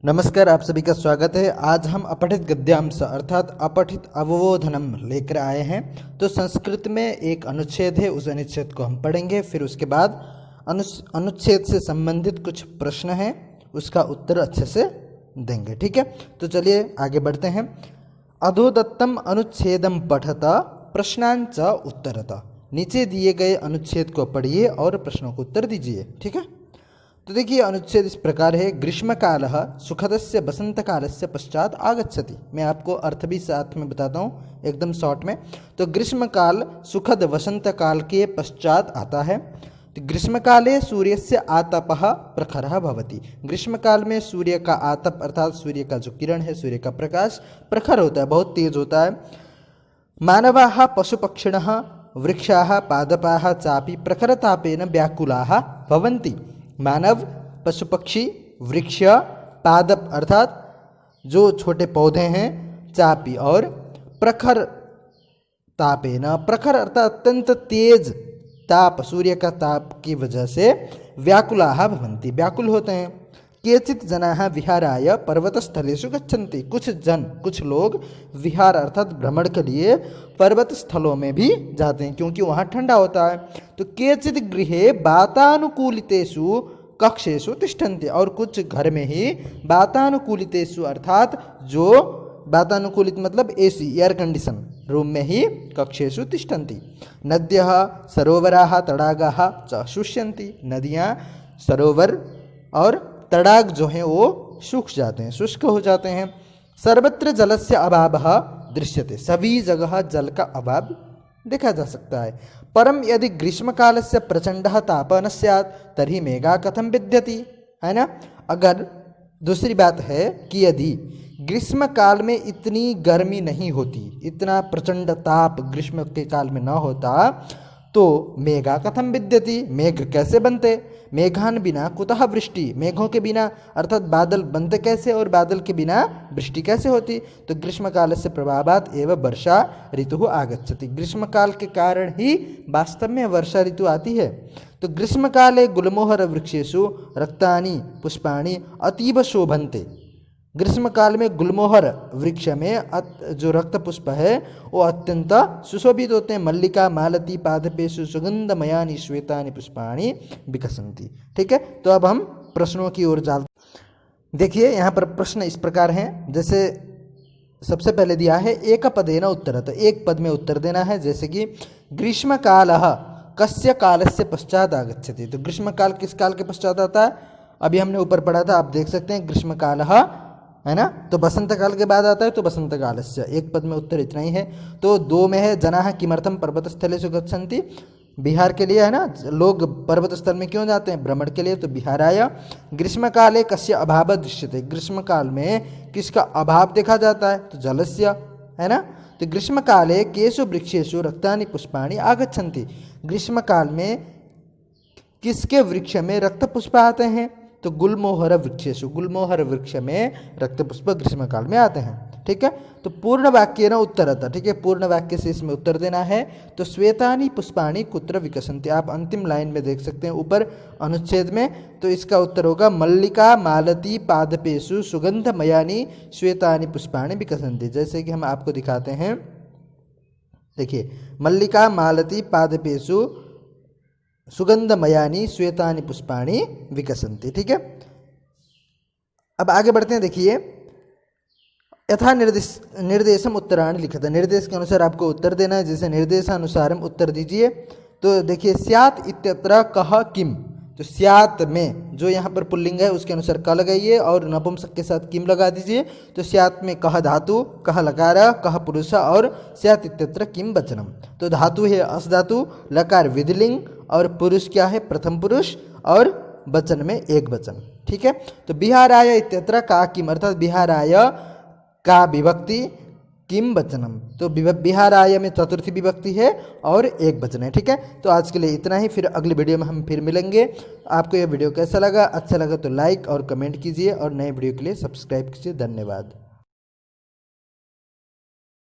नमस्कार, आप सभी का स्वागत है। आज हम अपठित गद्यांश अर्थात अपठित अवबोधनम लेकर आए हैं। तो संस्कृत में एक अनुच्छेद है, उस अनुच्छेद को हम पढ़ेंगे। फिर उसके बाद अनुच्छेद से संबंधित कुछ प्रश्न हैं, उसका उत्तर अच्छे से देंगे। ठीक है, तो चलिए आगे बढ़ते हैं। अधोदत्तम अनुच्छेदम पठता प्रश्नांच उत्तरता। नीचे दिए गए अनुच्छेद को पढ़िए और प्रश्नों को उत्तर दीजिए। ठीक है, तो देखिए अनुच्छेद इस प्रकार है। ग्रीष्मकाल सुखदस्य वसंतकालस्य पश्चात आगच्छति। मैं आपको अर्थ भी साथ में बताता हूँ एकदम शॉर्ट में। तो ग्रीष्मकाल सुखद वसंतकाल के पश्चात आता है। तो ग्रीष्मकाले सूर्यस्य आतपः प्रखरः भवति। ग्रीष्मकाल में सूर्य का आतप अर्थात सूर्य का जो किरण है, सूर्य का प्रकाश प्रखर होता है, बहुत तेज होता है। मानवाः पशुपक्षिणः वृक्षाः पादपाः चापि प्रखरतापेन व्याकुलाः भवन्ति। मानव, पशु पक्षी, वृक्ष, पादप अर्थात जो छोटे पौधे हैं, चापी और प्रखर तापेन। प्रखर अर्थात अत्यंत तेज ताप, सूर्य का ताप की वजह से व्याकुलाः भवन्ति, व्याकुल होते हैं। केचित् जनाः विहाराय पर्वतस्थलेषु गच्छन्ति। कुछ लोग विहार अर्थात भ्रमण के लिए पर्वत स्थलों में भी जाते हैं, क्योंकि वहाँ ठंडा होता है। तो केचित् गृहे वातानुकूलितेषु कक्षेषु तिष्ठन्ति। और कुछ घर में ही वातानुकूलितेषु अर्थात जो वातानुकूलित मतलब एसी, एयर कंडीशन रूम में ही कक्षेषु तिष्ठन्ति। नद्यः सरोवराः तडागाः च शुष्यन्ति। नदियाँ, सरोवर और तड़ाग जो हैं वो सूख जाते हैं, शुष्क हो जाते हैं। सर्वत्र जलस्य अभावः दृश्यते। सभी जगह जल का अभाव देखा जा सकता है। परम यदि ग्रीष्मकालस्य प्रचंडः तापः न स्यात् तर्हि मेघा कथं विद्यति, है ना। अगर दूसरी बात है कि यदि ग्रीष्म काल में इतनी गर्मी नहीं होती, इतना प्रचंड ताप ग्रीष्म के काल में न होता, तो मेघा कथम विद्यति, मेघ कैसे बनते। मेघान बिना कुतः वृष्टि, मेघों के बिना अर्थात बादल बनते कैसे और बादल के बिना वृष्टि कैसे होती। तो ग्रीष्म काल से प्रभावात एवं वर्षा ऋतु आगच्छति। ग्रीष्म काल के कारण ही वास्तव में वर्षा ऋतु आती है। तो ग्रीष्म काले गुलमोहर वृक्षेषु रक्तानि पुष्पाणि अतीव शोभन्ते। ग्रीष्म काल में गुलमोहर वृक्ष में जो रक्त पुष्प है वो अत्यंत सुशोभित होते हैं। मल्लिका मालती पादपेषु सुगंधमयानि श्वेतानि पुष्पाणि विकसन्ति। ठीक है, तो अब हम प्रश्नों की ओर जाते। देखिए यहाँ पर प्रश्न इस प्रकार हैं, जैसे सबसे पहले दिया है एक पदेन उत्तर, तो एक पद में उत्तर देना है। जैसे कि ग्रीष्म कालः कस्य कालस्य पश्चात आगच्छति। तो ग्रीष्म काल किस काल के पश्चात आता है, अभी हमने ऊपर पढ़ा था, आप देख सकते हैं ग्रीष्म कालः, है ना। तो बसंत काल के बाद आता है, तो बसंत कालस्य। एक पद में उत्तर इतना ही है। तो दो में है जनाः किमर्थं पर्वतस्थलेषु गच्छन्ति, बिहार के लिए, है ना। लोग पर्वत स्थल में क्यों जाते हैं, भ्रमण के लिए। तो बिहाराय। ग्रीष्म काले कस्य अभावः दृश्यते, ग्रीष्म काल में किसका अभाव देखा जाता है, तो जलस्य, है ना। तो ग्रीष्म काले केषु वृक्षेषु रक्तानि पुष्पाणि आगच्छन्ति। ग्रीष्म काल में किसके वृक्ष में रक्त पुष्प आते हैं, तो गुलमोहर वृक्षेषु, गुलमोहर वृक्ष में रक्त पुष्प ग्रीष्म काल में आते हैं। ठीक है, तो पूर्ण वाक्य न उत्तरता। ठीक है, पूर्ण वाक्य से इसमें उत्तर देना है। तो श्वेतानि पुष्पाणि कुत्र विकसन्ति, आप अंतिम लाइन में देख सकते हैं ऊपर अनुच्छेद में। तो इसका उत्तर होगा मल्लिका मालती पादपेषु सुगंधमयानि श्वेतानि पुष्पाणि विकसन्ति। जैसे कि हम आपको दिखाते हैं, देखिए मल्लिका मालती पादपेषु सुगंधमयानि श्वेतानि पुष्पाणि विकसन्ति। ठीक है, अब आगे बढ़ते हैं। देखिए यथा निर्देशम उत्तराणि लिखता, निर्देश के अनुसार आपको उत्तर देना है। जैसे निर्देशानुसारम उत्तर दीजिए। तो देखिए स्यात् इत्यत्र कह किम, तो स्यात् में जो यहाँ पर पुल्लिंग है उसके अनुसार क लगाइए और नपुंसक के साथ किम लगा दीजिए। तो स्यात् में कह धातु, कह लकार, कह पुरुष और स्यात् इत्यत्र किम वचनम। तो धातु है अस धातु, लकार विधिलिंग और पुरुष क्या है प्रथम पुरुष और वचन में एक वचन। ठीक है, तो बिहाराय इत्यत्र का किम अर्थात बिहाराय का विभक्ति किम वचनम। तो बिहाराय में चतुर्थी विभक्ति है और एक वचन है। ठीक है, तो आज के लिए इतना ही, फिर अगली वीडियो में हम फिर मिलेंगे। आपको यह वीडियो कैसा लगा, अच्छा लगा तो लाइक और कमेंट कीजिए और नए वीडियो के लिए सब्सक्राइब कीजिए। धन्यवाद।